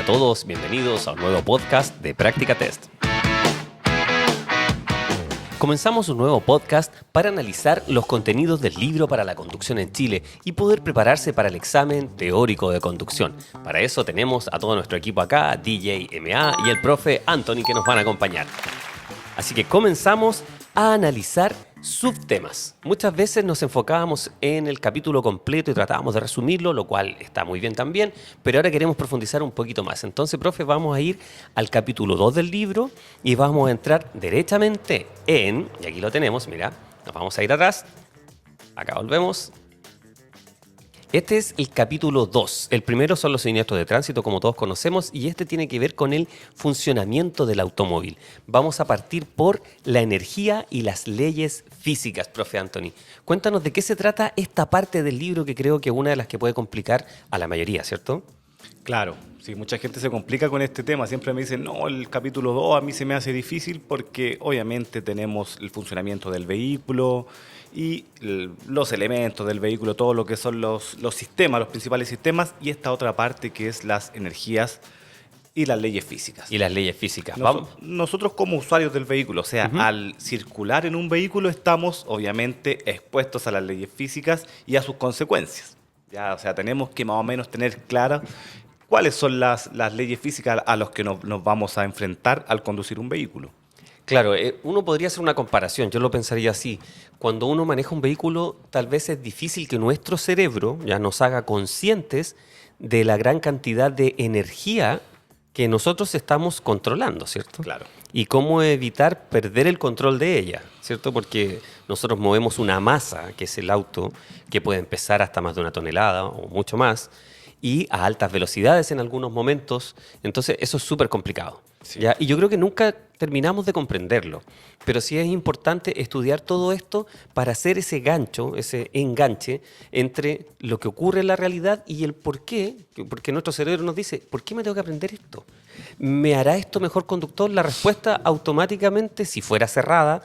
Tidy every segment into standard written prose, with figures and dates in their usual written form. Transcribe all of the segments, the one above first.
a todos, bienvenidos a un nuevo podcast de Práctica Test. Comenzamos un nuevo podcast para analizar los contenidos del libro para la conducción en Chile y poder prepararse para el examen teórico de conducción. Para eso tenemos a todo nuestro equipo acá, DJ MA y el profe Anthony que nos van a acompañar. Así que comenzamos a analizar subtemas. Muchas veces nos enfocábamos en el capítulo completo y tratábamos de resumirlo, lo cual está muy bien también, pero ahora queremos profundizar un poquito más. Entonces, profe, vamos a ir al capítulo 2 del libro y vamos a entrar derechamente en, y aquí lo tenemos, mira, nos vamos a ir atrás, acá volvemos. Este es el capítulo 2. El primero son los siniestros de tránsito, como todos conocemos, y este tiene que ver con el funcionamiento del automóvil. Vamos a partir por la energía y las leyes físicas, profe Anthony. Cuéntanos de qué se trata esta parte del libro que creo que es una de las que puede complicar a la mayoría, ¿cierto? Claro, sí, mucha gente se complica con este tema. Siempre me dicen, no, el capítulo 2 a mí se me hace difícil porque obviamente tenemos el funcionamiento del vehículo y los elementos del vehículo, todo lo que son los sistemas, los principales sistemas, y esta otra parte que es las energías y las leyes físicas. Y las leyes físicas. Nosotros como usuarios del vehículo, o sea, al circular en un vehículo estamos obviamente expuestos a las leyes físicas y a sus consecuencias. Ya, o sea, tenemos que más o menos tener claras cuáles son las leyes físicas a las que nos vamos a enfrentar al conducir un vehículo. Claro, uno podría hacer una comparación, yo lo pensaría así. Cuando uno maneja un vehículo, tal vez es difícil que nuestro cerebro ya nos haga conscientes de la gran cantidad de energía que nosotros estamos controlando, ¿cierto? Claro. Y cómo evitar perder el control de ella, ¿cierto? Porque nosotros movemos una masa, que es el auto, que puede pesar hasta más de 1 tonelada o mucho más, y a altas velocidades en algunos momentos. Entonces, eso es súper complicado. Sí. ¿Ya? Y yo creo que nunca terminamos de comprenderlo. Pero sí es importante estudiar todo esto para hacer ese gancho, ese enganche entre lo que ocurre en la realidad y el por qué. Porque nuestro cerebro nos dice, ¿por qué me tengo que aprender esto? ¿Me hará esto mejor conductor? La respuesta automáticamente, si fuera cerrada,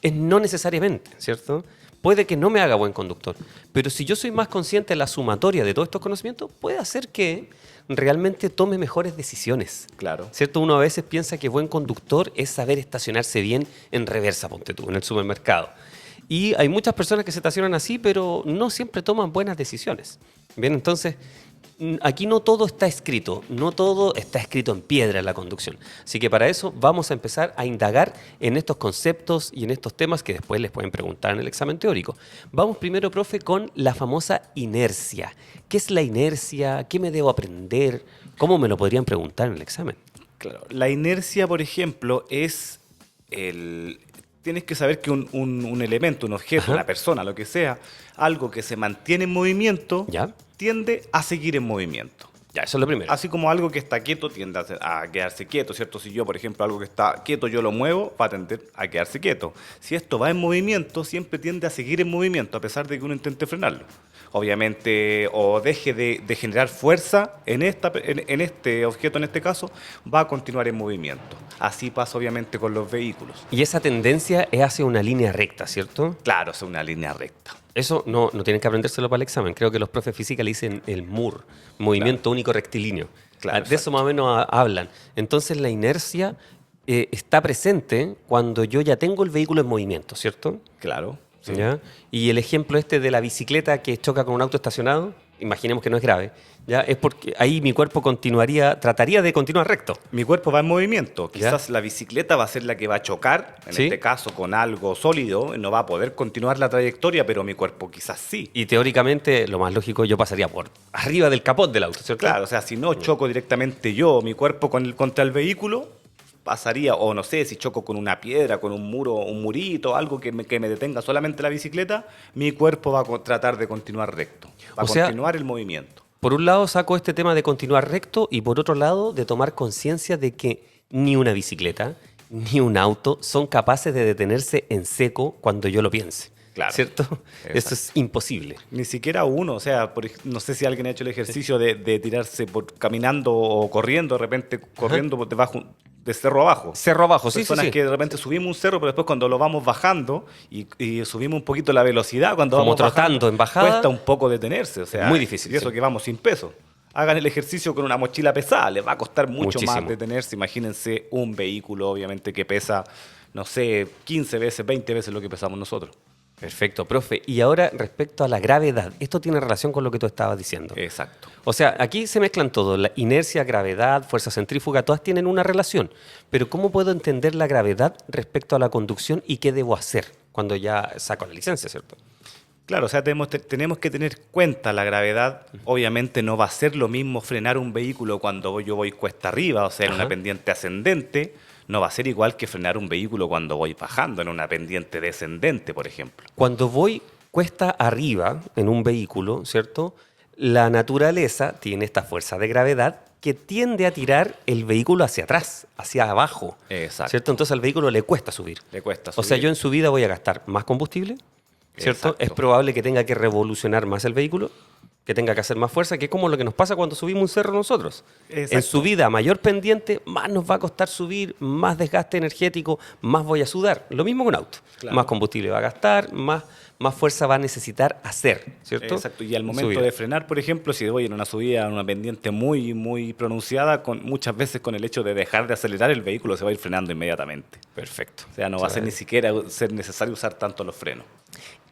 es no necesariamente, ¿cierto? Puede que no me haga buen conductor, pero si yo soy más consciente de la sumatoria de todos estos conocimientos, puede hacer que realmente tome mejores decisiones. Claro. ¿Cierto? Uno a veces piensa que buen conductor es saber estacionarse bien en reversa, ponte tú, en el supermercado. Y hay muchas personas que se estacionan así, pero no siempre toman buenas decisiones. Bien, entonces, aquí no todo está escrito, no todo está escrito en piedra en la conducción. Así que para eso vamos a empezar a indagar en estos conceptos y en estos temas que después les pueden preguntar en el examen teórico. Vamos primero, profe, con la famosa inercia. ¿Qué es la inercia? ¿Qué me debo aprender? ¿Cómo me lo podrían preguntar en el examen? Claro. La inercia, por ejemplo, es Tienes que saber que un elemento, un objeto, Ajá. una persona, lo que sea, algo que se mantiene en movimiento, ¿Ya? tiende a seguir en movimiento. Ya, eso es lo primero. Así como algo que está quieto tiende a quedarse quieto, ¿cierto? Si yo, por ejemplo, algo que está quieto, yo lo muevo, va a tender a quedarse quieto. Si esto va en movimiento, siempre tiende a seguir en movimiento, a pesar de que uno intente frenarlo. Obviamente, o deje de generar fuerza en este objeto, en este caso, va a continuar en movimiento. Así pasa, obviamente, con los vehículos. Y esa tendencia es hacia una línea recta, ¿cierto? Claro, es una línea recta. Eso no tienen que aprendérselo para el examen. Creo que los profes de física le dicen el MUR, movimiento único rectilíneo. Claro, de eso más o menos hablan. Entonces la inercia está presente cuando yo ya tengo el vehículo en movimiento, ¿cierto? Claro. Sí. ¿Ya? Y el ejemplo este de la bicicleta que choca con un auto estacionado, imaginemos que no es grave, ¿ya? Es porque ahí mi cuerpo trataría de continuar recto. Mi cuerpo va en movimiento. ¿Ya? Quizás la bicicleta va a ser la que va a chocar, en ¿Sí? este caso con algo sólido, no va a poder continuar la trayectoria, pero mi cuerpo quizás sí. Y teóricamente, lo más lógico, yo pasaría por arriba del capot del auto, ¿cierto? Claro, o sea, si no choco directamente mi cuerpo contra el vehículo, pasaría, o no sé, si choco con una piedra, con un muro, un murito, algo que me detenga solamente la bicicleta, mi cuerpo va a tratar de continuar recto, va a continuar el movimiento. Por un lado saco este tema de continuar recto y por otro lado de tomar conciencia de que ni una bicicleta ni un auto son capaces de detenerse en seco cuando yo lo piense. Claro. ¿Cierto? Exacto. Eso es imposible. Ni siquiera uno, o sea, no sé si alguien ha hecho el ejercicio de tirarse caminando o corriendo, de repente corriendo por debajo de cerro abajo. Cerro abajo, sí, sí, Personas sí. que de repente subimos un cerro, pero después cuando lo vamos bajando y subimos un poquito la velocidad, cuando Como vamos trotando bajando, en bajada. cuesta un poco detenerse, o sea, Muy difícil, y eso sí. que vamos sin peso. hagan el ejercicio con una mochila pesada, les va a costar mucho Muchísimo. más detenerse. Imagínense un vehículo, obviamente, que pesa, no sé, 15 veces, 20 veces lo que pesamos nosotros. Perfecto, profe. Y ahora respecto a la gravedad, esto tiene relación con lo que tú estabas diciendo. Exacto. O sea, aquí se mezclan todo, la inercia, gravedad, fuerza centrífuga, todas tienen una relación. Pero ¿cómo puedo entender la gravedad respecto a la conducción y qué debo hacer cuando ya saco la licencia, ¿cierto? Claro, o sea, tenemos que tener cuenta la gravedad. Obviamente no va a ser lo mismo frenar un vehículo cuando yo voy cuesta arriba, o sea, en Ajá. una pendiente ascendente. No va a ser igual que frenar un vehículo cuando voy bajando en una pendiente descendente, por ejemplo. Cuando voy cuesta arriba en un vehículo, ¿cierto? La naturaleza tiene esta fuerza de gravedad que tiende a tirar el vehículo hacia atrás, hacia abajo. Exacto. ¿Cierto? Entonces al vehículo le cuesta subir. Le cuesta O sea, subir. yo en subida voy a gastar más combustible, ¿cierto? Exacto. Es probable que tenga que revolucionar más el vehículo, que tenga que hacer más fuerza, que es como lo que nos pasa cuando subimos un cerro nosotros. Exacto. En subida a mayor pendiente, más nos va a costar subir, más desgaste energético, más voy a sudar. Lo mismo con un auto. Claro. Más combustible va a gastar, más fuerza va a necesitar hacer, ¿cierto? Exacto. Y al momento Subida. de frenar, por ejemplo, si voy en una subida, en una pendiente muy, muy pronunciada, muchas veces con el hecho de dejar de acelerar, el vehículo se va a ir frenando inmediatamente. Perfecto. O sea, no va a ser ni siquiera ser necesario usar tanto los frenos.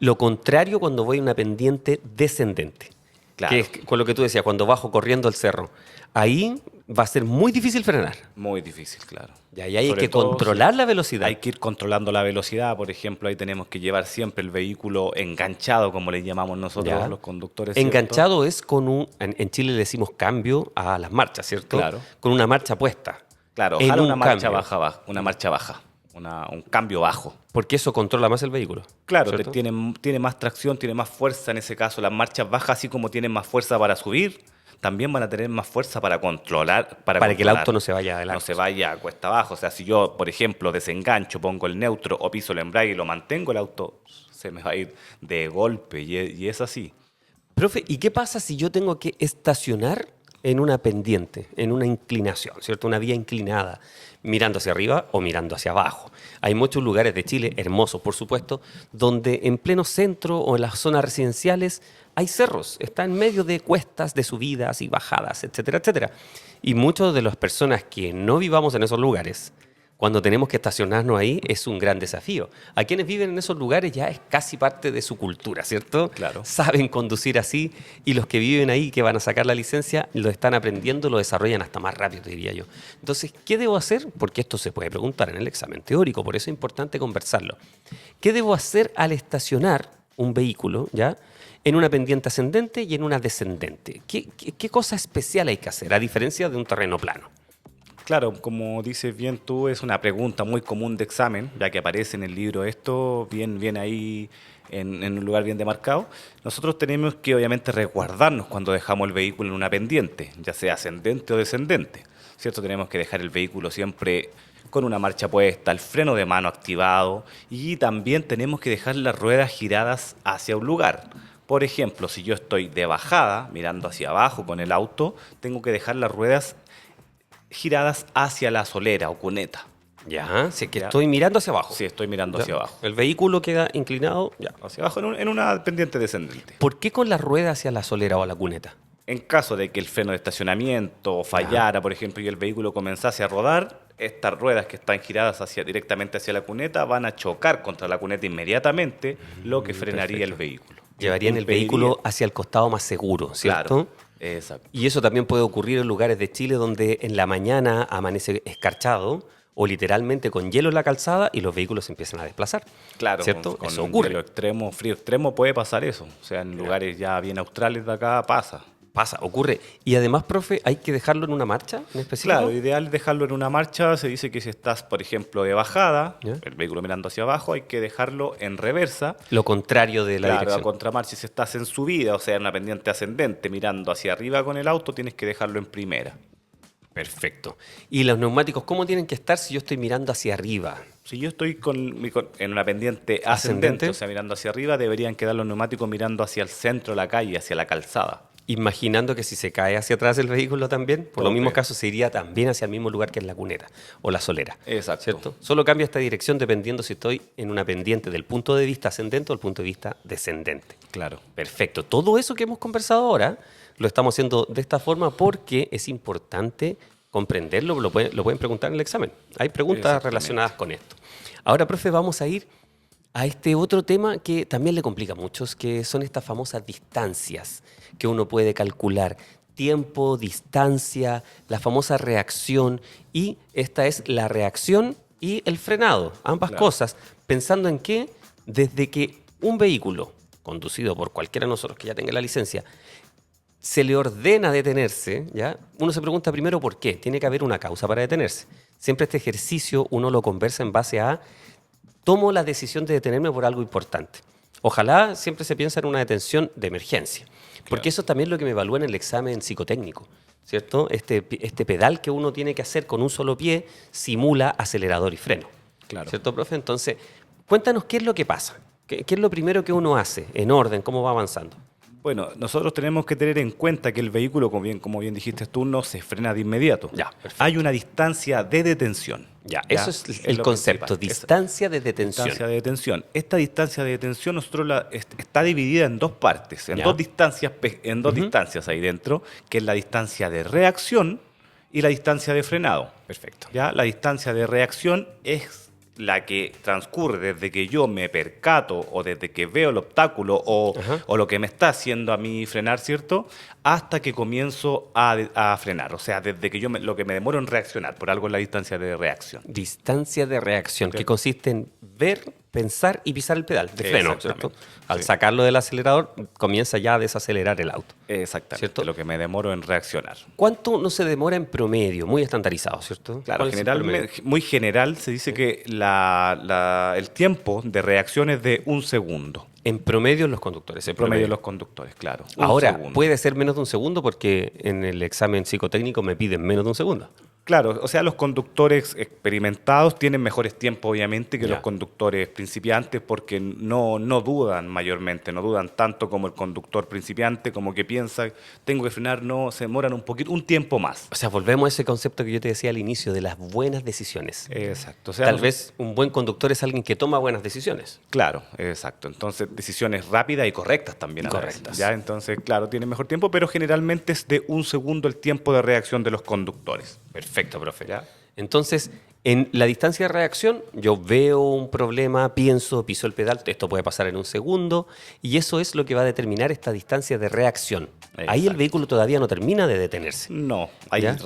Lo contrario cuando voy en una pendiente descendente. Claro. Que es con lo que tú decías, cuando bajo corriendo el cerro. Ahí va a ser muy difícil frenar. Muy difícil, claro. Y ahí hay Sobre que todo controlar si la velocidad. Hay que ir controlando la velocidad, por ejemplo, ahí tenemos que llevar siempre el vehículo enganchado, como le llamamos nosotros Ya. los conductores. ¿cierto? Enganchado es con un... En Chile le decimos cambio a las marchas, ¿cierto? Claro. Con una marcha puesta. Claro, En ojalá un una marcha cambio. baja, una marcha baja, un cambio bajo. Porque eso controla más el vehículo. Claro, ¿cierto? tiene más tracción, tiene más fuerza en ese caso. Las marchas bajas, así como tienen más fuerza para subir, también van a tener más fuerza para controlar. Para que el controlar. auto no se vaya adelante. No se vaya a cuesta abajo. O sea, si yo, por ejemplo, desengancho, pongo el neutro o piso el embrague y lo mantengo, el auto se me va a ir de golpe. Y es así. Profe, ¿y qué pasa si yo tengo que estacionar en una pendiente, en una inclinación, ¿cierto? Una vía inclinada, mirando hacia arriba o mirando hacia abajo? Hay muchos lugares de Chile, hermosos por supuesto, donde en pleno centro o en las zonas residenciales hay cerros, está en medio de cuestas, de subidas y bajadas, etcétera, etcétera. Y muchas de las personas que no vivamos en esos lugares, cuando tenemos que estacionarnos ahí, es un gran desafío. A quienes viven en esos lugares ya es casi parte de su cultura, ¿cierto? Claro. Saben conducir así y los que viven ahí, que van a sacar la licencia, lo están aprendiendo, lo desarrollan hasta más rápido, diría yo. Entonces, ¿qué debo hacer? Porque esto se puede preguntar en el examen teórico, por eso es importante conversarlo. ¿Qué debo hacer al estacionar un vehículo, ya, en una pendiente ascendente y en una descendente? ¿Qué cosa especial hay que hacer, a diferencia de un terreno plano? Claro, como dices bien tú, es una pregunta muy común de examen, ya que aparece en el libro esto, bien ahí en un lugar bien demarcado. Nosotros tenemos que obviamente resguardarnos cuando dejamos el vehículo en una pendiente, ya sea ascendente o descendente, ¿cierto? Tenemos que dejar el vehículo siempre con una marcha puesta, el freno de mano activado y también tenemos que dejar las ruedas giradas hacia un lugar. Por ejemplo, si yo estoy de bajada, mirando hacia abajo con el auto, tengo que dejar las ruedas giradas hacia la solera o cuneta. Ya, si es que Ya. estoy mirando hacia abajo. Sí, estoy mirando Ya. hacia abajo. El vehículo queda inclinado, ya. Hacia abajo en una pendiente descendente. ¿Por qué con la rueda hacia la solera o la cuneta? En caso de que el freno de estacionamiento fallara, por ejemplo, y el vehículo comenzase a rodar, estas ruedas que están giradas directamente hacia la cuneta van a chocar contra la cuneta inmediatamente, lo que frenaría el vehículo. Llevarían el Impediría- vehículo hacia el costado más seguro, ¿cierto? Claro, exacto. Y eso también puede ocurrir en lugares de Chile donde en la mañana amanece escarchado o literalmente con hielo en la calzada y los vehículos se empiezan a desplazar. Claro, ¿cierto? con Eso ocurre. hielo extremo, frío extremo puede pasar eso. O sea, en lugares ya bien australes de acá pasa. Pasa, ocurre. Y además, profe, ¿hay que dejarlo en una marcha en específico? Claro, ideal es dejarlo en una marcha. Se dice que si estás, por ejemplo, de bajada, ¿Ya? el vehículo mirando hacia abajo, hay que dejarlo en reversa. Lo contrario de la Claro, a dirección. contramarcha, si estás en subida, o sea, en una pendiente ascendente, mirando hacia arriba con el auto, tienes que dejarlo en primera. Perfecto. ¿Y los neumáticos cómo tienen que estar si yo estoy mirando hacia arriba? Si yo estoy en una pendiente ¿Ascendente? ascendente, o sea, mirando hacia arriba, deberían quedar los neumáticos mirando hacia el centro de la calle, hacia la calzada. Imaginando que si se cae hacia atrás el vehículo también, por los Ok. mismos casos se iría también hacia el mismo lugar que es la cuneta o la solera. Exacto. ¿Cierto? Solo cambia esta dirección dependiendo si estoy en una pendiente del punto de vista ascendente o el punto de vista descendente. Claro. Perfecto. Todo eso que hemos conversado ahora lo estamos haciendo de esta forma porque es importante comprenderlo, lo pueden preguntar en el examen. Hay preguntas relacionadas con esto. Ahora, profe, vamos a ir a este otro tema que también le complica a muchos, que son estas famosas distancias que uno puede calcular. Tiempo, distancia, la famosa reacción, y esta es la reacción y el frenado, ambas cosas, pensando en que desde que un vehículo conducido por cualquiera de nosotros que ya tenga la licencia se le ordena detenerse, ¿ya? Uno se pregunta primero por qué. Tiene que haber una causa para detenerse. Siempre este ejercicio uno lo conversa en base a tomo la decisión de detenerme por algo importante. Ojalá siempre se piensa en una detención de emergencia, porque eso también es lo que me evalúa en el examen psicotécnico, ¿cierto? Este pedal que uno tiene que hacer con un solo pie simula acelerador y freno, Claro. ¿cierto, profe? Entonces, cuéntanos qué es lo que pasa, qué es lo primero que uno hace, en orden, cómo va avanzando. Bueno, nosotros tenemos que tener en cuenta que el vehículo, como bien dijiste tú, no se frena de inmediato. Ya, perfecto. Hay una distancia de detención. Ya, eso es el lo concepto, principal. distancia de detención. Distancia de detención. Esta distancia de detención nosotros está dividida en dos partes, en Ya. dos distancias ahí dentro, que es la distancia de reacción y la distancia de frenado. Perfecto. ¿Ya? La distancia de reacción es la que transcurre desde que yo me percato o desde que veo el obstáculo o lo que me está haciendo a mí frenar, ¿cierto? Hasta que comienzo a frenar. O sea, desde que lo que me demoro en reaccionar, por algo es la distancia de reacción. Distancia de reacción, que Bien. consiste en ver, pensar y pisar el pedal de freno, Exactamente, ¿cierto? Al sí. sacarlo del acelerador, comienza ya a desacelerar el auto. Exactamente, ¿Cierto? lo que me demoro en reaccionar. ¿Cuánto uno se demora en promedio? Muy estandarizado, ¿cierto? Claro, ¿Cuál es el promedio? muy general se dice que el tiempo de reacción es de 1 segundo. En promedio los conductores. En Promedio de los conductores, claro. Un Ahora, segundo. puede ser menos de un segundo porque en el examen psicotécnico me piden menos de un segundo. Claro, o sea, los conductores experimentados tienen mejores tiempos, obviamente, que Ya. los conductores principiantes, porque no dudan mayormente, no dudan tanto como el conductor principiante, como que piensa, tengo que frenar, no, se demoran un tiempo más. O sea, volvemos a ese concepto que yo te decía al inicio de las buenas decisiones. Exacto. O sea, Tal vez un buen conductor es alguien que toma buenas decisiones. Claro, exacto. Entonces, decisiones rápidas y correctas también. Correctas. ¿Ya? Entonces, claro, tiene mejor tiempo, pero generalmente es de 1 segundo el tiempo de reacción de los conductores. Perfecto, profe. ¿Ya? Entonces, en la distancia de reacción, yo veo un problema, pienso, piso el pedal, esto puede pasar en un segundo, y eso es lo que va a determinar esta distancia de reacción. Ahí el Exacto. vehículo todavía no termina de detenerse. No, ahí ¿Ya?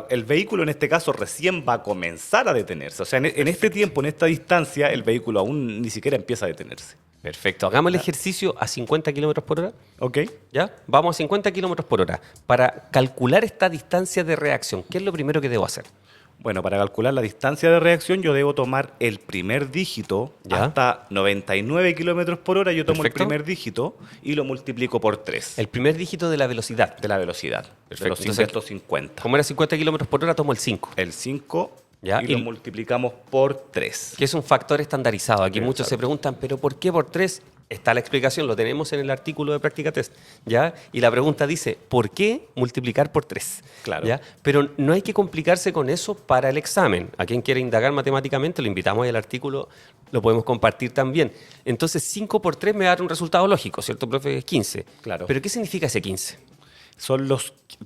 el vehículo en este caso recién va a comenzar a detenerse. O sea, en este tiempo, en esta distancia, el vehículo aún ni siquiera empieza a detenerse. Perfecto. Hagamos el ejercicio a 50 kilómetros por hora. ¿Ok? ¿Ya? Vamos a 50 kilómetros por hora. Para calcular esta distancia de reacción, ¿qué es lo primero que debo hacer? Bueno, para calcular la distancia de reacción yo debo tomar el primer dígito ¿Ya? hasta 99 kilómetros por hora. Yo tomo Perfecto. el primer dígito y lo multiplico por 3 El primer dígito de la velocidad. de la velocidad. Perfecto. De los Entonces, 150. Como era 50 kilómetros por hora, tomo el 5. El 5 ¿Ya? y Y- lo multiplicamos por 3. Que es un factor estandarizado. Aquí muchos se Exacto. preguntan, ¿pero por qué por 3? Está la explicación, lo tenemos en el artículo de práctica test, ¿ya? Y la pregunta dice, ¿por qué multiplicar por 3? Claro. ¿Ya? Pero no hay que complicarse con eso para el examen. A quien quiera indagar matemáticamente, lo invitamos al artículo, lo podemos compartir también. Entonces, 5 por 3 me va a dar un resultado lógico, ¿cierto, profe? Es 15. Claro. ¿Pero qué significa ese 15?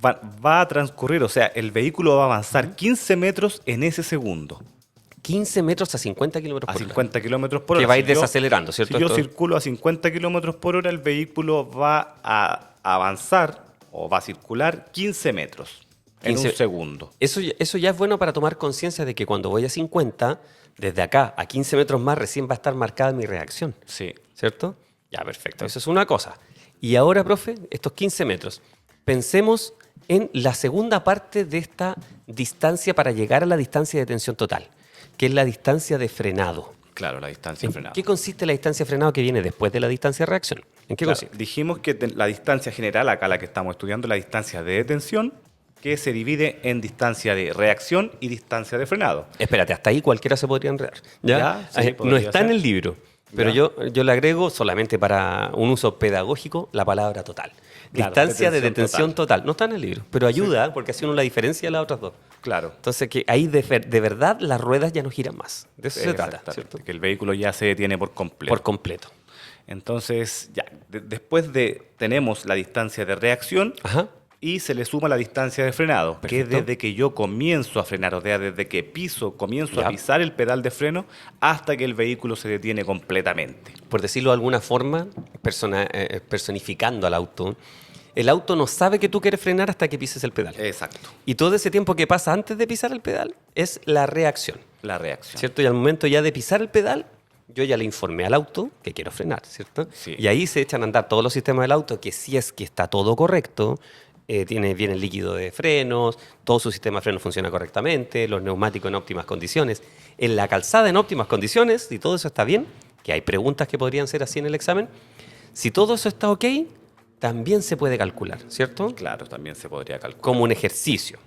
Va a transcurrir, o sea, el vehículo va a avanzar 15 metros en ese segundo. 15 metros a 50 kilómetros A por hora. 50 kilómetros por hora. Que va a ir Si yo- desacelerando, ¿cierto? Si yo Esto- circulo a 50 kilómetros por hora, el vehículo va a avanzar o va a circular 15 metros en 15. un segundo. Eso ya es bueno para tomar conciencia de que cuando voy a 50, desde acá a 15 metros más recién va a estar marcada mi reacción, Sí. ¿cierto? Ya, perfecto. Eso es una cosa. Y ahora, profe, estos 15 metros, pensemos en la segunda parte de esta distancia para llegar a la distancia de tensión total, que es la distancia de frenado. Claro, la distancia ¿En frenada. qué consiste la distancia de frenado que viene después de la distancia de reacción? ¿En qué Claro, consiste? dijimos que la distancia general, acá la que estamos estudiando, la distancia de detención, que se divide en distancia de reacción y distancia de frenado. Espérate, hasta ahí cualquiera se podría enredar. ¿Ya? Ya, sí, No podría está en ser. el libro, pero Ya. yo le agrego solamente para un uso pedagógico la palabra total. Claro, Distancia de detención detención total. No está en el libro, pero ayuda porque así uno la diferencia de las otras dos. Claro. Entonces, que ahí de verdad las ruedas ya no giran más. De eso se trata, Exactamente, ¿cierto? que el vehículo ya se detiene por completo. Por completo. Entonces, ya, después tenemos la distancia de reacción Ajá. y se le suma la distancia de frenado, que es Perfecto. desde que yo comienzo a frenar, o sea, desde que comienzo Ya. a pisar el pedal de freno hasta que el vehículo se detiene completamente. Por decirlo de alguna forma, personificando al auto, el auto no sabe que tú quieres frenar hasta que pises el pedal. Exacto, Y todo ese tiempo que pasa antes de pisar el pedal es la reacción, la reacción. ¿cierto? Y al momento ya de pisar el pedal, yo ya le informé al auto que quiero frenar, ¿cierto? Sí. Y ahí se echan a andar todos los sistemas del auto, que si es que está todo correcto, viene el líquido de frenos, todo su sistema de frenos funciona correctamente, los neumáticos en óptimas condiciones, en la calzada en óptimas condiciones, y todo eso está bien, que hay preguntas que podrían ser así en el examen, si todo eso está ok, también se puede calcular, ¿cierto? Claro, también se podría calcular. Como un ejercicio.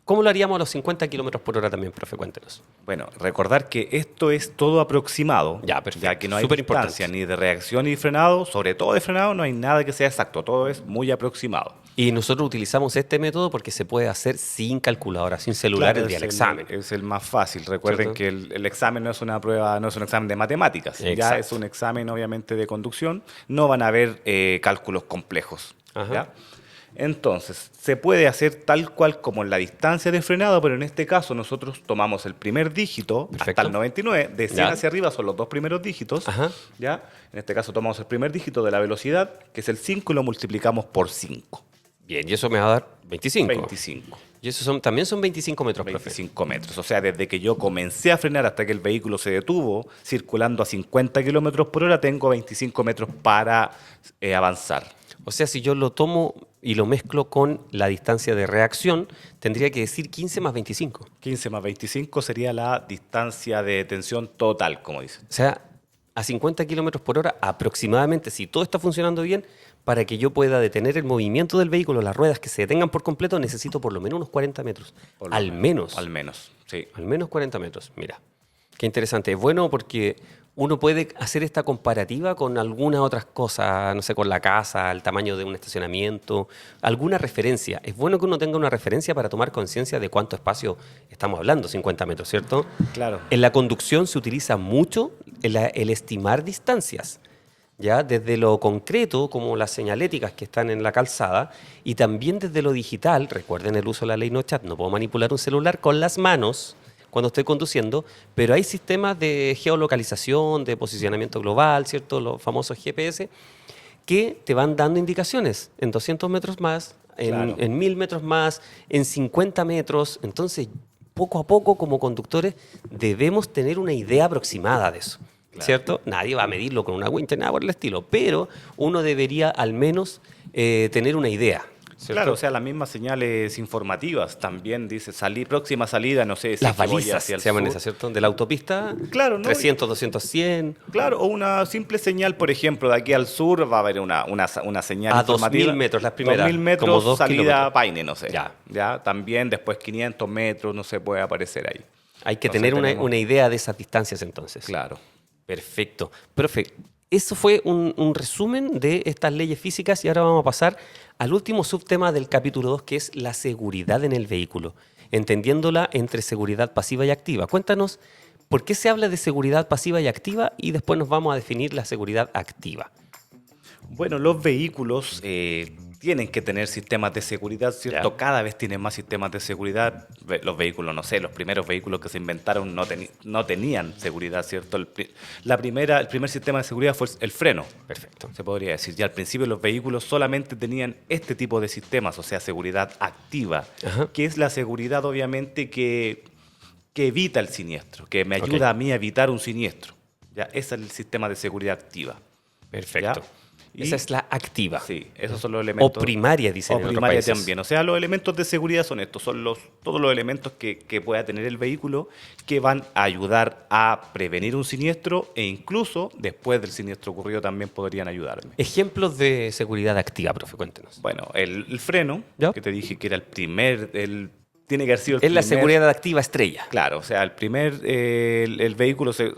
¿Cómo lo haríamos a los 50 kilómetros por hora también, profe? Cuéntenos. Bueno, recordar que esto es todo aproximado. Ya, perfecto. Ya que no hay Súper distancia importante. ni de reacción ni de frenado, sobre todo de frenado, no hay nada que sea exacto, todo es muy aproximado. Y nosotros utilizamos este método porque se puede hacer sin calculadora, sin celular el día del examen. Es el más fácil. Recuerden ¿Cierto? que el examen no es una prueba, no es un examen de matemáticas, ya Exacto. es un examen obviamente de conducción. No van a haber cálculos complejos. Ajá. ¿Ya? Entonces, se puede hacer tal cual como en la distancia de frenado, pero en este caso nosotros tomamos el primer dígito Perfecto. hasta el 99, de 100 Ya. hacia arriba son los dos primeros dígitos. Ajá. ¿Ya? En este caso tomamos el primer dígito de la velocidad, que es el 5, y lo multiplicamos por 5. Bien, y eso me va a dar 25. 25. Y eso también son 25 metros, profe. 25 metros. O sea, desde que yo comencé a frenar hasta que el vehículo se detuvo, circulando a 50 kilómetros por hora, tengo 25 metros para avanzar. O sea, si yo lo tomo y lo mezclo con la distancia de reacción, tendría que decir 15 más 25. 15 más 25 sería la distancia de detención total, como dicen. O sea, a 50 kilómetros por hora aproximadamente, si todo está funcionando bien, para que yo pueda detener el movimiento del vehículo, las ruedas que se detengan por completo, necesito por lo menos unos 40 metros. Por lo Al menos. Al menos, sí. Al menos 40 metros. Mira, qué interesante. Es bueno porque uno puede hacer esta comparativa con algunas otras cosas, no sé, con la casa, el tamaño de un estacionamiento, alguna referencia. Es bueno que uno tenga una referencia para tomar conciencia de cuánto espacio estamos hablando, 50 metros, ¿cierto? Claro. En la conducción se utiliza mucho el estimar distancias, ¿ya? Desde lo concreto, como las señaléticas que están en la calzada, y también desde lo digital. Recuerden el uso de la ley no chat, no puedo manipular un celular con las manos cuando estoy conduciendo, pero hay sistemas de geolocalización, de posicionamiento global, ¿cierto? Los famosos GPS, que te van dando indicaciones en 200 metros más, Claro. en 1000 metros más, en 50 metros. Entonces, poco a poco, como conductores, debemos tener una idea aproximada de eso, Claro. ¿cierto? Nadie va a medirlo con una wincha, nada por el estilo, pero uno debería al menos tener una idea, ¿cierto? Claro, o sea, las mismas señales informativas también dice próxima salida, no sé, si Las es que voy balizas hacia se el llaman sur. esas, ¿cierto? De la autopista, Claro, ¿no? 300, 200, 100. Claro, o una simple señal, por ejemplo, de aquí al sur va a haber una señal A informativa. 2000 metros, las primeras, 2000 metros, como 2 salida kilómetros. a Paine, no sé. Ya. También después 500 metros, no se puede aparecer ahí. Hay que Entonces tener tenemos- una idea de esas distancias entonces. Claro. Perfecto. Profe, eso fue un resumen de estas leyes físicas y ahora vamos a pasar al último subtema del capítulo 2, que es la seguridad en el vehículo, entendiéndola entre seguridad pasiva y activa. Cuéntanos por qué se habla de seguridad pasiva y activa y después nos vamos a definir la seguridad activa. Bueno, los vehículos tienen que tener sistemas de seguridad, ¿cierto? Ya. Cada vez tienen más sistemas de seguridad. Los vehículos, no sé, los primeros vehículos que se inventaron no tenían seguridad, ¿cierto? El primer sistema de seguridad fue el freno. Perfecto. Se podría decir. Ya al principio los vehículos solamente tenían este tipo de sistemas, o sea, seguridad activa, Ajá. que es la seguridad obviamente que evita el siniestro, que me ayuda Ok. a mí a evitar un siniestro. Ya, ese es el sistema de seguridad activa. Perfecto. ¿Ya? Y- Esa es la activa. Sí, esos son los O elementos. primaria, dicen O en otros primaria países. también. O sea, los elementos de seguridad son estos, son todos los elementos que pueda tener el vehículo que van a ayudar a prevenir un siniestro e incluso después del siniestro ocurrido también podrían ayudarme. Ejemplos de seguridad activa, profe, cuéntenos. Bueno, el freno, ¿Ya? que te dije que era tiene que haber sido el Es la primer- seguridad activa estrella. Claro, o sea, el vehículo se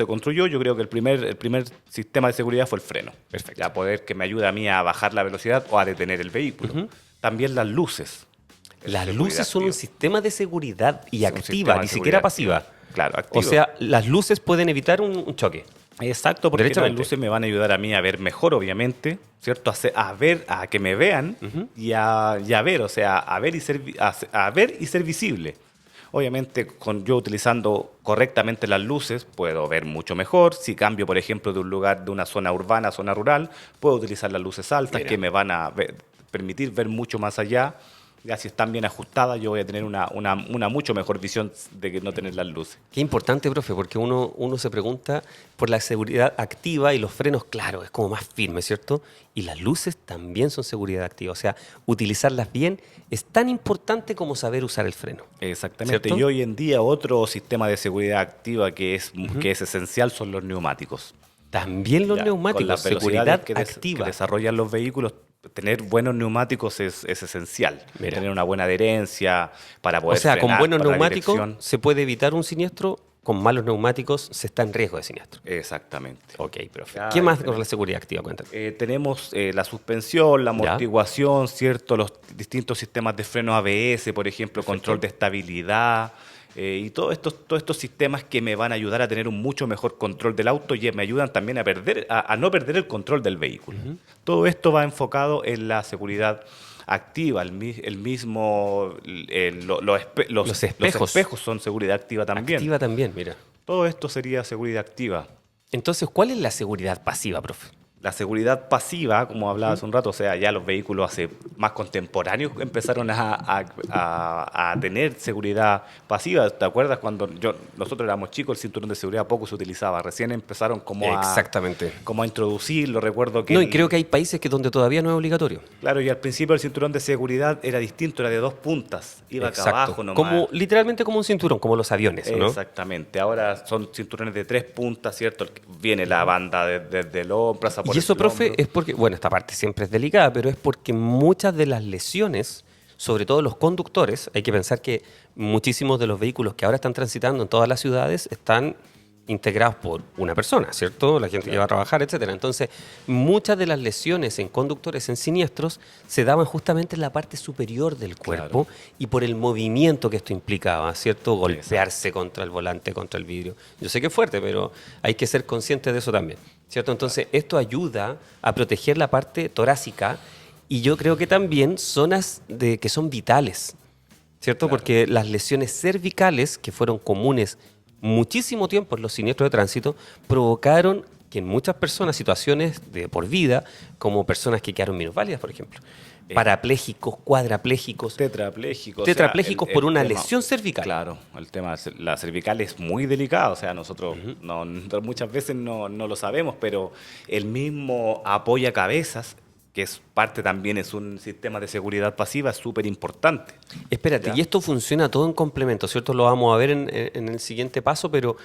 construyó, yo creo que el primer sistema de seguridad fue el freno. Perfecto. Ya poder que me ayude a mí a bajar la velocidad o a detener el vehículo. Ujú. También las luces. Las Seguridad luces son un activa. sistema de seguridad y Es un activa, sistema ni de siquiera seguridad pasiva. activa. Claro, O activo. sea, las luces pueden evitar un choque. Exacto, porque las Derechamente. luces me van a ayudar a mí a ver mejor, obviamente, ¿cierto? A ver, a que me vean y a ver, o sea, a ver a ver y ser visible. Obviamente, yo utilizando correctamente las luces, puedo ver mucho mejor. Si cambio, por ejemplo, de un lugar, de una zona urbana a zona rural, puedo utilizar las luces altas Mira. que me van a permitir ver mucho más allá. Ya si están bien ajustadas, yo voy a tener una mucho mejor visión de que no tener las luces. Qué importante, profe, porque uno se pregunta por la seguridad activa y los frenos, claro, es como más firme, ¿cierto? Y las luces también son seguridad activa. O sea, utilizarlas bien es tan importante como saber usar el freno. Exactamente. ¿Cierto? Y hoy en día otro sistema de seguridad activa que es esencial son los neumáticos. También los Ya, con neumáticos, las seguridad velocidades que activa. desarrollan los vehículos, tener buenos neumáticos es esencial. Mira. Tener una buena adherencia para O poder sea, con frenar, buenos para la neumáticos dirección. se puede evitar un siniestro, con malos neumáticos se está en riesgo de siniestro. Exactamente. Ok, profe. Ya, ¿Qué más excelente. con la seguridad activa? Cuéntame. Tenemos la suspensión, la Ya. amortiguación, ¿cierto? Los distintos sistemas de freno ABS, por ejemplo, Perfecto. control de estabilidad, y todos estos sistemas que me van a ayudar a tener un mucho mejor control del auto y me ayudan también a no perder el control del vehículo. Todo esto va enfocado en la seguridad activa, el mismo, Los espejos. los espejos son seguridad activa también. Activa también, mira. Todo esto sería seguridad activa. Entonces, ¿cuál es la seguridad pasiva, profe? La seguridad pasiva, como hablaba hace un rato, o sea, ya los vehículos más contemporáneos empezaron a tener seguridad pasiva. ¿Te acuerdas cuando nosotros éramos chicos, el cinturón de seguridad poco se utilizaba? Recién empezaron Exactamente. como a introducirlo. Recuerdo que No, y creo que hay países que donde todavía no es obligatorio. claro, y al principio el cinturón de seguridad era distinto, era de 2 puntas, iba acá Exacto. abajo nomás. Literalmente como un cinturón, como los aviones, ¿no? Exactamente. Ahora son cinturones de 3 puntas, ¿cierto? Viene la banda desde el hombro, pasa por Y eso, el profe, hombro. es porque, bueno, esta parte siempre es delicada, pero es porque muchas de las lesiones, sobre todo los conductores, hay que pensar que muchísimos de los vehículos que ahora están transitando en todas las ciudades están integrados por una persona, ¿cierto? La gente que va a trabajar, etcétera. Entonces, muchas de las lesiones en conductores en siniestros se daban justamente en la parte superior del cuerpo y por el movimiento que esto implicaba, ¿cierto? Golpearse contra el volante, contra el vidrio. Yo sé que es fuerte, pero hay que ser consciente de eso también, ¿cierto? Entonces, esto ayuda a proteger la parte torácica y yo creo que también zonas que son vitales, ¿cierto? Porque las lesiones cervicales, que fueron comunes muchísimo tiempo en los siniestros de tránsito, provocaron que en muchas personas situaciones de por vida, como personas que quedaron minusválidas, por ejemplo, parapléjicos, cuadraplégicos, Tetrapléjicos. tetrapléjicos por una lesión cervical. Claro, el tema, la cervical es muy delicado, o sea, nosotros muchas veces no lo sabemos, pero el mismo apoyacabezas, que es parte también, es un sistema de seguridad pasiva, es súper importante. Espérate, ¿Ya? y esto funciona todo en complemento, ¿cierto? Lo vamos a ver en el siguiente paso, pero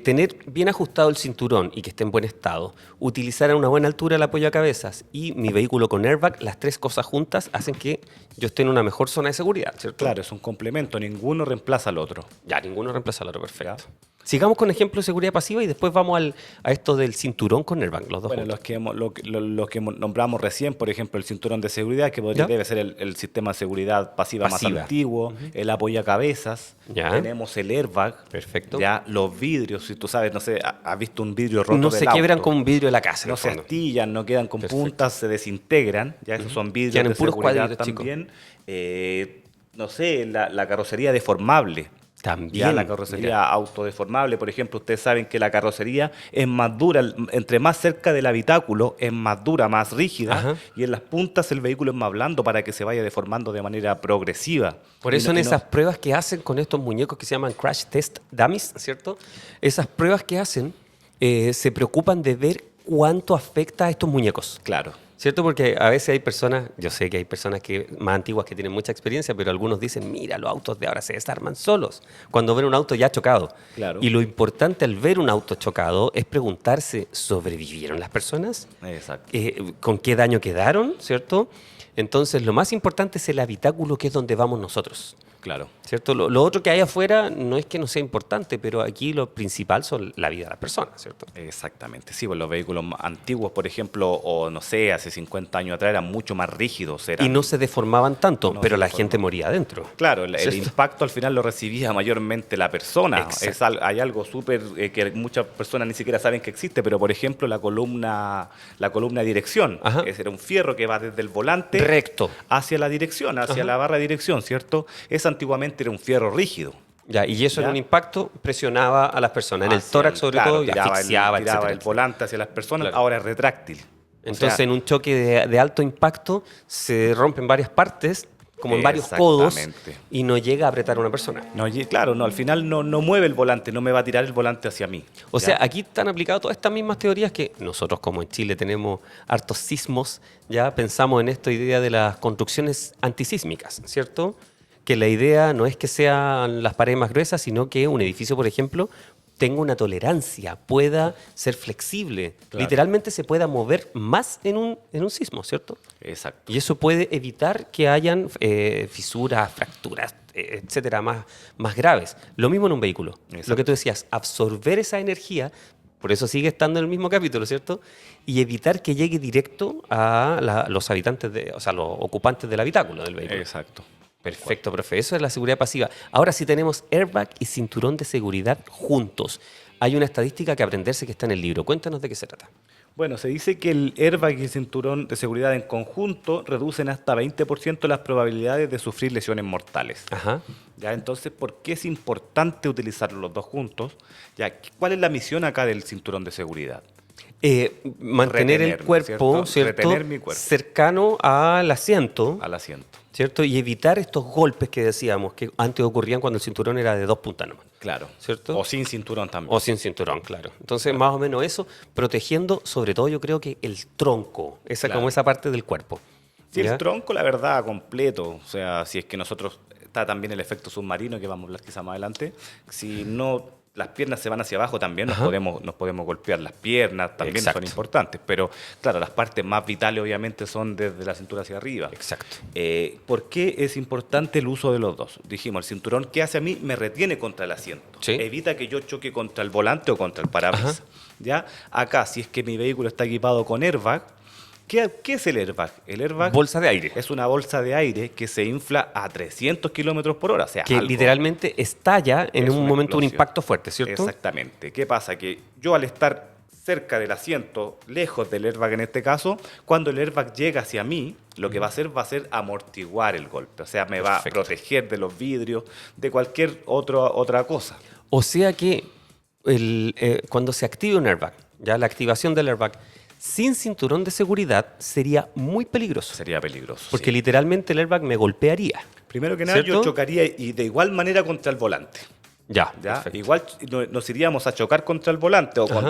tener bien ajustado el cinturón y que esté en buen estado, utilizar a una buena altura el apoyacabezas y mi vehículo con airbag, las tres cosas juntas hacen que yo esté en una mejor zona de seguridad, ¿cierto? Claro, es un complemento, ninguno reemplaza al otro. Ya, ninguno reemplaza al otro, perfecto. Ya. Sigamos con ejemplo de seguridad pasiva y después vamos a esto del cinturón con airbag, los dos Bueno, juntos. los que nombramos recién, por ejemplo, el cinturón de seguridad, que ¿Ya? debe ser el sistema de seguridad pasiva más Pasiva. antiguo, el apoyacabezas, Ya. tenemos el airbag, Perfecto. ya los vidrios, si tú sabes, no sé, has visto un vidrio roto No del se quiebran auto, con un vidrio de la casa, en no el se fondo. astillan, no quedan con Perfecto. puntas, se desintegran, ya esos son vidrios Quedan en de puros seguridad cuadritos, chicos. también. No sé, la carrocería deformable. También. Ya la carrocería mira. autodeformable, por ejemplo, ustedes saben que la carrocería es más dura, entre más cerca del habitáculo es más dura, más rígida, Ajá. y en las puntas el vehículo es más blando para que se vaya deformando de manera progresiva. Por eso en esas pruebas que hacen con estos muñecos que se llaman crash test dummies, ¿cierto? Esas pruebas que hacen se preocupan de ver cuánto afecta a estos muñecos. Claro. ¿Cierto? Porque a veces hay personas, yo sé que hay personas más antiguas que tienen mucha experiencia, pero algunos dicen, mira, los autos de ahora se desarman solos cuando ven un auto ya chocado. Claro. Y lo importante al ver un auto chocado es preguntarse, ¿sobrevivieron las personas? Exacto. ¿Con qué daño quedaron? ¿Cierto? Entonces, lo más importante es el habitáculo, que es donde vamos nosotros. Claro. ¿Cierto? Lo otro que hay afuera no es que no sea importante, pero aquí lo principal son la vida de las personas, ¿cierto? Exactamente, sí, pues los vehículos antiguos, por ejemplo, o no sé, hace 50 años atrás eran mucho más rígidos. Y no se deformaban tanto, No pero se la gente deformaban. moría adentro. Claro, el ¿Cierto? impacto al final lo recibía mayormente la persona. Exacto. Hay algo súper que muchas personas ni siquiera saben que existe, pero por ejemplo la columna de dirección, Ajá. ese era un fierro que va desde el volante Recto. hacia la dirección, hacia Ajá. la barra de dirección, ¿cierto? Ese antiguamente era un fierro rígido. Ya, y eso ¿Ya? en un impacto presionaba a las personas, en el Hacia tórax sobre claro, todo, y asfixiaba, tiraba etcétera, el etcétera. volante hacia las personas, Claro. ahora es retráctil. O Entonces, sea, en un choque de alto impacto se rompen varias partes, como en varios codos, Exactamente. y no llega a apretar a una persona. no, claro, no, al final no mueve el volante, no me va a tirar el volante hacia mí. O ¿ya? sea, aquí están aplicadas todas estas mismas teorías que nosotros, como en Chile tenemos hartos sismos, ya pensamos en esta idea de las construcciones antisísmicas, ¿cierto? Que la idea no es que sean las paredes más gruesas, sino que un edificio, por ejemplo, tenga una tolerancia, pueda ser flexible, Claro. literalmente se pueda mover más en un sismo, ¿cierto? Exacto. Y eso puede evitar que hayan fisuras, fracturas, etcétera, más graves. Lo mismo en un vehículo. Exacto. Lo que tú decías, absorber esa energía, por eso sigue estando en el mismo capítulo, ¿cierto? Y evitar que llegue directo a los habitantes, o sea, los ocupantes del habitáculo del vehículo. Exacto. Perfecto, profe. Eso es la seguridad pasiva. Ahora sí tenemos airbag y cinturón de seguridad juntos. Hay una estadística que aprenderse que está en el libro. Cuéntanos de qué se trata. Bueno, se dice que el airbag y el cinturón de seguridad en conjunto reducen hasta 20% las probabilidades de sufrir lesiones mortales. Ajá. ¿Ya? Entonces, ¿por qué es importante utilizar los dos juntos? ¿Ya? ¿Cuál es la misión acá del cinturón de seguridad? Mantener el Retenerme, cuerpo, ¿cierto? ¿cierto? Retener mi cuerpo. Cercano al asiento, Al asiento. ¿cierto? Y evitar estos golpes que decíamos que antes ocurrían cuando el cinturón era de dos puntas nomás. Claro. ¿Cierto? O sin cinturón también. O sin cinturón, claro. Entonces, más o menos eso, protegiendo sobre todo yo creo que el tronco, Claro. como esa parte del cuerpo. Sí, ¿Ya? el tronco, la verdad, completo. O sea, si es que nosotros... Está también el efecto submarino, que vamos a hablar quizá más adelante. Si no, las piernas se van hacia abajo, también nos Ajá. podemos golpear las piernas, también Exacto. son importantes. Pero, claro, las partes más vitales, obviamente, son desde la cintura hacia arriba. Exacto. ¿Por qué es importante el uso de los dos? Dijimos, el cinturón que hace a mí me retiene contra el asiento. Sí. Evita que yo choque contra el volante o contra el parabrisas. Ajá. ¿Ya? Acá, si es que mi vehículo está equipado con airbag, ¿qué es el airbag? El airbag Bolsa de aire. es una bolsa de aire que se infla a 300 kilómetros por hora. O sea, Que algo- literalmente estalla en es un una momento un explosión. impacto fuerte, ¿cierto? Exactamente. ¿Qué pasa? Que yo al estar cerca del asiento, lejos del airbag en este caso, cuando el airbag llega hacia mí, lo que va a ser amortiguar el golpe. O sea, me va a Perfecto. proteger de los vidrios, de cualquier otra cosa. O sea que cuando se active un airbag, ya la activación del airbag sin cinturón de seguridad sería muy peligroso. Sería peligroso. Porque sí. literalmente el airbag me golpearía. Primero que nada, yo ¿Cierto? chocaría y de igual manera contra el volante. Ya, ¿Ya? perfecto. Igual nos iríamos a chocar contra el volante o Ajá.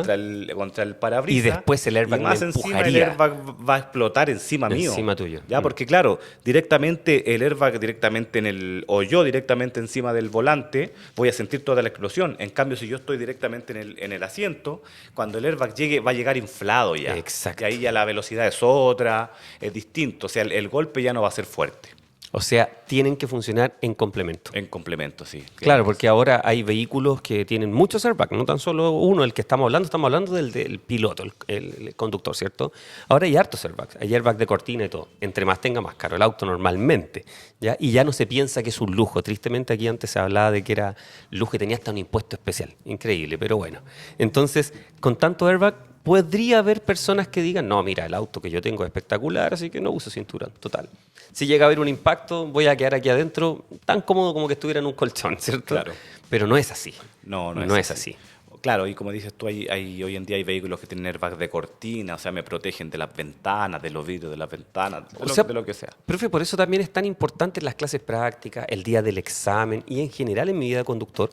contra el parabrisas. Y después el airbag y más me encima el empujaría. airbag va a explotar encima mío. Encima tuyo. ¿Ya? Mm. Porque claro, directamente el airbag directamente o yo directamente encima del volante voy a sentir toda la explosión. En cambio, si yo estoy directamente en el asiento, cuando el airbag llegue va a llegar inflado ya. Exacto. Y ahí ya la velocidad es otra, es distinto. O sea, el golpe ya no va a ser fuerte. O sea, tienen que funcionar en complemento. En complemento, sí. Claro, porque ahora hay vehículos que tienen muchos airbags, no tan solo uno, el que estamos hablando del piloto, el conductor, ¿cierto? Ahora hay hartos airbags, hay airbag de cortina y todo. Entre más tenga, más caro el auto normalmente, ¿ya? Y ya no se piensa que es un lujo. Tristemente aquí antes se hablaba de que era lujo y tenía hasta un impuesto especial. Increíble, pero bueno. Entonces, con tanto airbag, podría haber personas que digan, no, mira, el auto que yo tengo es espectacular, así que no uso cinturón, total. Si llega a haber un impacto, voy a quedar aquí adentro tan cómodo como que estuviera en un colchón, ¿cierto? Claro. Pero no es así. No es así. Claro, y como dices tú, hoy en día hay vehículos que tienen airbags de cortina, o sea, me protegen de las ventanas, de los vidrios de las ventanas, de lo que sea. Profe, por eso también es tan importante en las clases prácticas, el día del examen y en general en mi vida de conductor,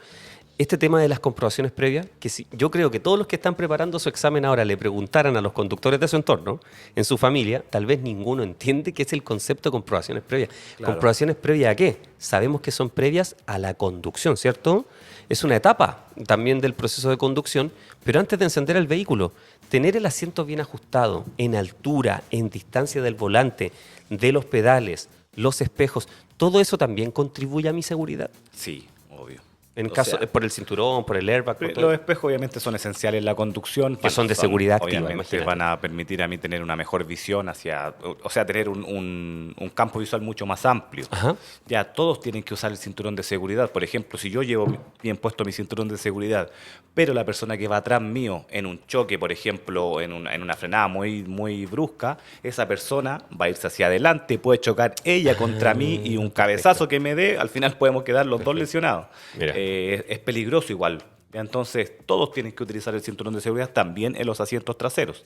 este tema de las comprobaciones previas, que yo creo que todos los que están preparando su examen ahora le preguntaran a los conductores de su entorno, en su familia, tal vez ninguno entiende qué es el concepto de comprobaciones previas. Claro. ¿Comprobaciones previas a qué? Sabemos que son previas a la conducción, ¿cierto? Es una etapa también del proceso de conducción, pero antes de encender el vehículo, tener el asiento bien ajustado, en altura, en distancia del volante, de los pedales, los espejos, ¿todo eso también contribuye a mi seguridad? Sí, obvio. En O caso, sea, por el cinturón, por el airbag, por todo. los espejos obviamente son esenciales en la conducción. Que son de seguridad activa, Obviamente imagínate. van a permitir a mí tener una mejor visión o sea, tener un campo visual mucho más amplio. Ajá. Ya todos tienen que usar el cinturón de seguridad. Por ejemplo, si yo llevo bien puesto mi cinturón de seguridad, pero la persona que va atrás mío en un choque, por ejemplo, en una frenada muy brusca, esa persona va a irse hacia adelante, puede chocar ella contra mí y un cabezazo que me dé, al final podemos quedar los dos lesionados. Mira. Es peligroso igual. Entonces, todos tienen que utilizar el cinturón de seguridad también en los asientos traseros.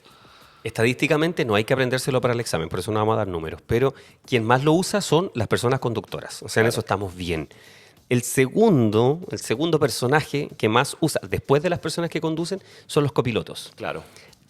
Estadísticamente no hay que aprendérselo para el examen, por eso no vamos a dar números, pero quien más lo usa son las personas conductoras, o sea, en Claro. eso estamos bien. El segundo personaje que más usa, después de las personas que conducen, son los copilotos. Claro.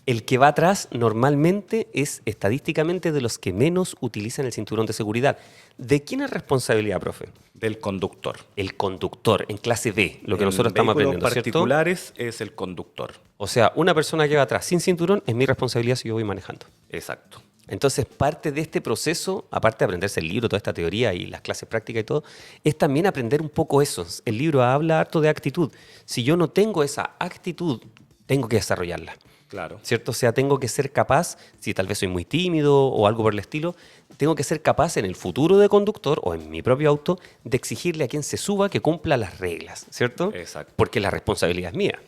El que va atrás normalmente es estadísticamente de los que menos utilizan el cinturón de seguridad. ¿De quién es responsabilidad, profe? Del conductor. El conductor, en clase B, lo que En nosotros estamos vehículos aprendiendo, ¿cierto? particulares es el conductor. O sea, una persona que va atrás sin cinturón es mi responsabilidad si yo voy manejando. Exacto. Entonces, parte de este proceso, aparte de aprenderse el libro, toda esta teoría y las clases prácticas y todo, es también aprender un poco eso. El libro habla harto de actitud. Si yo no tengo esa actitud, tengo que desarrollarla. Claro. ¿Cierto? O sea, tengo que ser capaz, si tal vez soy muy tímido o algo por el estilo, tengo que ser capaz en el futuro de conductor o en mi propio auto de exigirle a quien se suba que cumpla las reglas, ¿cierto? Exacto. Porque la responsabilidad es mía.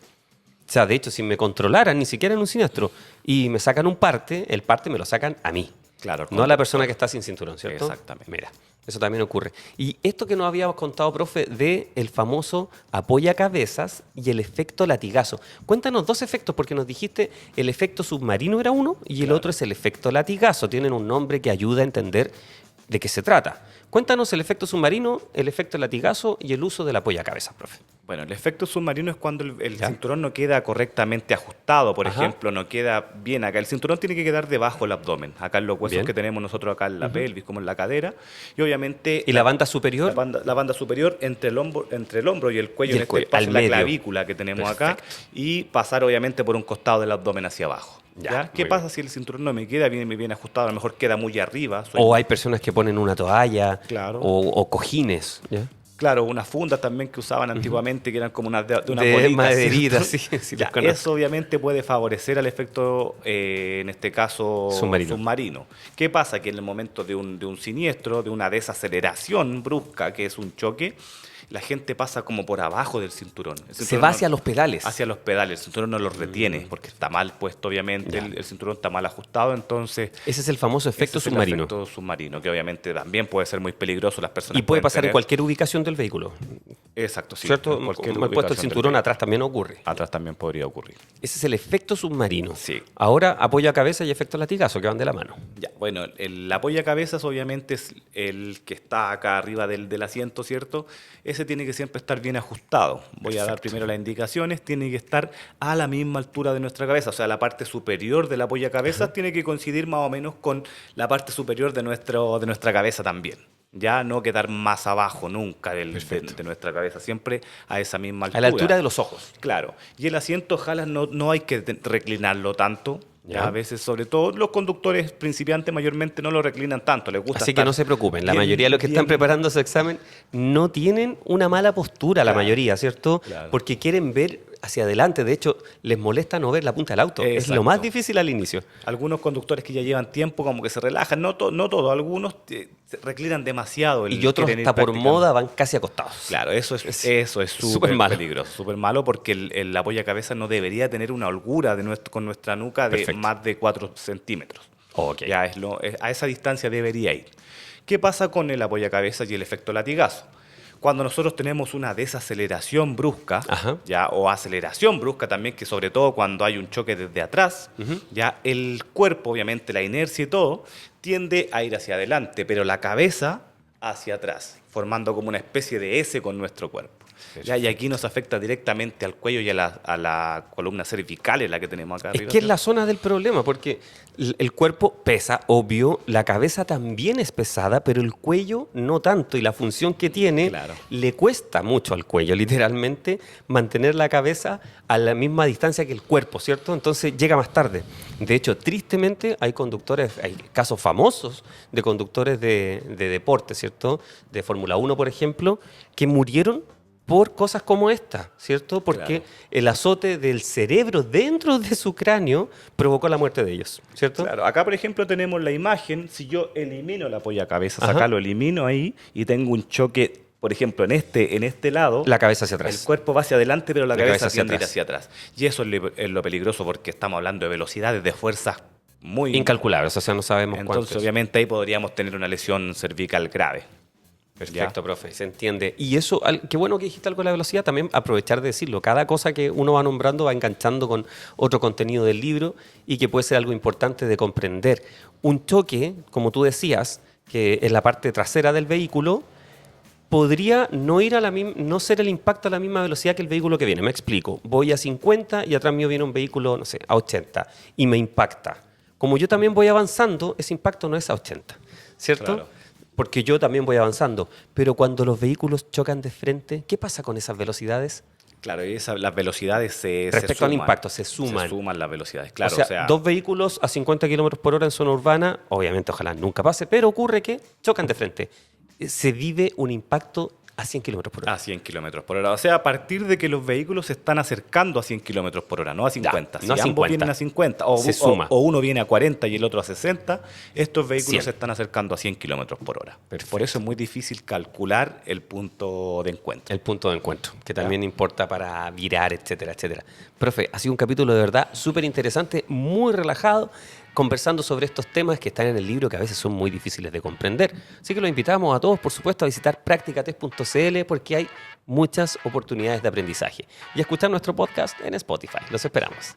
O sea, de hecho, si me controlaran, ni siquiera en un siniestro, y me sacan un parte, el parte me lo sacan a mí. Claro. No a la persona que está sin cinturón, ¿cierto? Exactamente. Mira, eso también ocurre. Y esto que nos habíamos contado, profe, de el famoso apoyacabezas y el efecto latigazo. Cuéntanos dos efectos, porque nos dijiste el efecto submarino era uno y el Claro. otro es el efecto latigazo. Tienen un nombre que ayuda a entender de qué se trata. Cuéntanos el efecto submarino, el efecto latigazo y el uso del apoyacabezas, profe. Bueno, el efecto submarino es cuando el Ya. cinturón no queda correctamente ajustado, por Ajá. ejemplo, no queda bien acá. El cinturón tiene que quedar debajo del abdomen, acá en los huesos Bien. que tenemos nosotros acá en la pelvis, como en la cadera. Y obviamente... ¿Y la banda superior? La banda superior entre el hombro y el cuello, Y el en este cuello, espacio, al la medio. clavícula que tenemos acá, y pasar obviamente por un costado del abdomen hacia abajo. Ya, ¿Ya? muy ¿Qué bien. pasa si el cinturón no me queda bien ajustado? A lo mejor queda muy arriba. O hay personas que ponen una toalla Claro. o cojines. ¿Ya? Claro, unas fundas también que usaban antiguamente, que eran como unas de una De bolita, maderita, ¿cierto? sí, sí, Ya, los conozco. eso obviamente puede favorecer al efecto, en este caso, Submarino. ¿Qué pasa? Que en el momento de un siniestro, de una desaceleración brusca, que es un choque, la gente pasa como por abajo del cinturón. El Se cinturón va no- hacia los pedales. Hacia los pedales. El cinturón no los retiene, porque está mal puesto, obviamente. Ya. El cinturón está mal ajustado, entonces... Ese es el famoso efecto ese es el submarino. efecto submarino, que obviamente también puede ser muy peligroso. Las personas Y puede pueden pasar en tener- cualquier ubicación del vehículo. Exacto, sí. ¿Cierto? en cualquier Como he puesto el ubicación del cinturón, vehículo. atrás también ocurre. Atrás también podría ocurrir. Ese es el efecto submarino. Sí. Ahora, apoyo a cabeza y efecto latigazo, que van de la mano. Ya, bueno, el apoyacabezas obviamente es el que está acá arriba del asiento, ¿cierto? Ese tiene que siempre estar bien ajustado. Voy a dar primero las indicaciones. Tiene que estar a la misma altura de nuestra cabeza. O sea, la parte superior del apoyacabezas tiene que coincidir más o menos con la parte superior de nuestra cabeza también. Ya no quedar más abajo nunca de nuestra cabeza, siempre a esa misma altura. A la altura de los ojos. Claro. Y el asiento, ojalá no hay que reclinarlo tanto. Ya. A veces, sobre todo, los conductores principiantes mayormente no lo reclinan tanto. Les gusta Así que estar no se preocupen. La bien- mayoría de los que están bien- preparando su examen no tienen una mala postura, la Claro. mayoría, ¿cierto? Claro. Porque quieren ver hacia adelante. De hecho, les molesta no ver la punta del auto. Es Exacto. lo más difícil al inicio. Algunos conductores que ya llevan tiempo como que se relajan. No todos. Algunos se reclinan demasiado. Y otros, quieren ir hasta por practicando. moda, van casi acostados. Claro, eso es súper súper malo. peligroso, súper malo porque el apoyacabezas no debería tener una holgura con nuestra nuca de Perfecto. más de 4 centímetros. Ok. Ya a esa distancia debería ir. ¿Qué pasa con el apoyacabezas y el efecto latigazo? Cuando nosotros tenemos una desaceleración brusca, Ajá. ya, o aceleración brusca también, que sobre todo cuando hay un choque desde atrás, ya el cuerpo, obviamente la inercia y todo, tiende a ir hacia adelante, pero la cabeza hacia atrás, formando como una especie de S con nuestro cuerpo. Ya, y aquí nos afecta directamente al cuello y a la columna cervical, la que tenemos acá Es arriba. que es la zona del problema, porque el cuerpo pesa, obvio, la cabeza también es pesada, pero el cuello no tanto, y la función que tiene Claro. le cuesta mucho al cuello, literalmente, mantener la cabeza a la misma distancia que el cuerpo, ¿cierto? Entonces llega más tarde. De hecho, tristemente, hay casos famosos de conductores de deporte, ¿cierto? De Fórmula 1, por ejemplo, que murieron por cosas como esta, ¿cierto? Porque Claro. el azote del cerebro dentro de su cráneo provocó la muerte de ellos, ¿cierto? Claro, acá por ejemplo tenemos la imagen, si yo elimino la apoyacabezas, Ajá. acá lo elimino ahí y tengo un choque, por ejemplo, en este lado, La cabeza hacia el atrás. cuerpo va hacia adelante, pero la La cabeza cabeza hacia tiende a ir atrás. hacia atrás. Y eso es lo peligroso porque estamos hablando de velocidades, de fuerzas muy... Incalculables, o sea, no sabemos cuánto Entonces, es. obviamente, ahí podríamos tener una lesión cervical grave. Perfecto, profe, se entiende. Y eso, qué bueno que dijiste algo de la velocidad, también aprovechar de decirlo. Cada cosa que uno va nombrando va enganchando con otro contenido del libro y que puede ser algo importante de comprender. Un choque, como tú decías, que es la parte trasera del vehículo, podría no ser el impacto a la misma velocidad que el vehículo que viene. Me explico. Voy a 50 y atrás mío viene un vehículo, no sé, a 80 y me impacta. Como yo también voy avanzando, ese impacto no es a 80, ¿cierto? Claro. Porque yo también voy avanzando. Pero cuando los vehículos chocan de frente, ¿qué pasa con esas velocidades? Claro, y las velocidades se Respecto al suman. impacto, se suman. Se suman las velocidades, claro. o sea, dos vehículos a 50 kilómetros por hora en zona urbana, obviamente ojalá nunca pase, pero ocurre que chocan de frente. Se vive un impacto a 100 kilómetros por hora. A 100 kilómetros por hora. O sea, a partir de que los vehículos se están acercando a 100 kilómetros por hora, no a 50. no a si ambos 50. vienen a 50 Se suma. o uno viene a 40 y el otro a 60, estos vehículos 100. se están acercando a 100 kilómetros por hora. Perfecto. Por eso es muy difícil calcular el punto de encuentro. El punto de encuentro, que también importa para virar, etcétera, etcétera. Profe, ha sido un capítulo de verdad súper interesante, muy relajado, conversando sobre estos temas que están en el libro que a veces son muy difíciles de comprender. Así que los invitamos a todos, por supuesto, a visitar practicatest.cl porque hay muchas oportunidades de aprendizaje y a escuchar nuestro podcast en Spotify. Los esperamos.